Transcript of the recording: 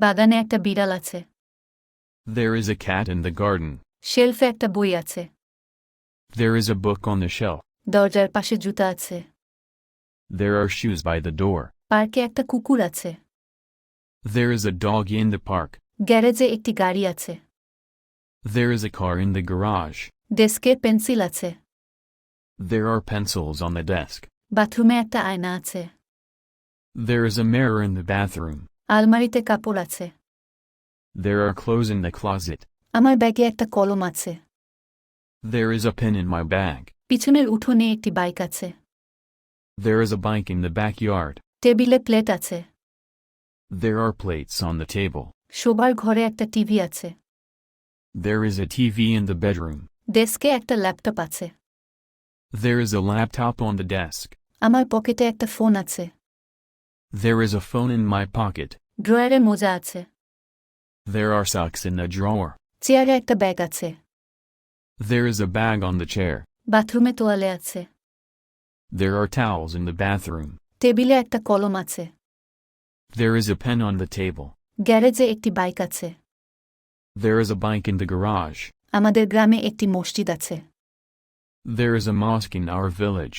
বাগানে একটা বিড়াল আছে। There is a cat in the garden. শেলফে একটা বই আছে। There is a book on the shelf. দরজার পাশে জুতা আছে। There are shoes by the door. পার্কে একটা কুকুর আছে। There is a dog in the park. গ্যারেজে একটি গাড়ি আছে। There is a car in the garage. ডেস্কে পেন্সিল আছে। There are pencils on the desk. বাথরুমে একটা আয়না আছে। There is a mirror in the bathroom. আলমারিতে কাপড় আছে। There are clothes in the closet. আমার ব্যাগে একটা কলম আছে। There is a pen in my bag. পিছনের উঠোনে একটি বাইক আছে। There is a bike in the backyard. টেবিলে প্লেট আছে। There are plates on the table. শোবার ঘরে একটা টিভি আছে। There is a TV in the bedroom. ডেস্কে একটা ল্যাপটপ আছে। There is a laptop on the desk. আমার পকেটে একটা ফোন আছে। There is a phone in my pocket. ড্রয়ারে মোজা আছে। There are socks in the drawer. চেয়ারে একটা ব্যাগ আছে। There is a bag on the chair. বাথরুমে তোয়ালে আছে। There are towels in the bathroom. টেবিলে একটা কলম আছে। There is a pen on the table. গ্যারেজে একটি বাইক আছে। There is a bike in the garage. আমাদের গ্রামে একটি মসজিদ আছে। There is a mosque in our village.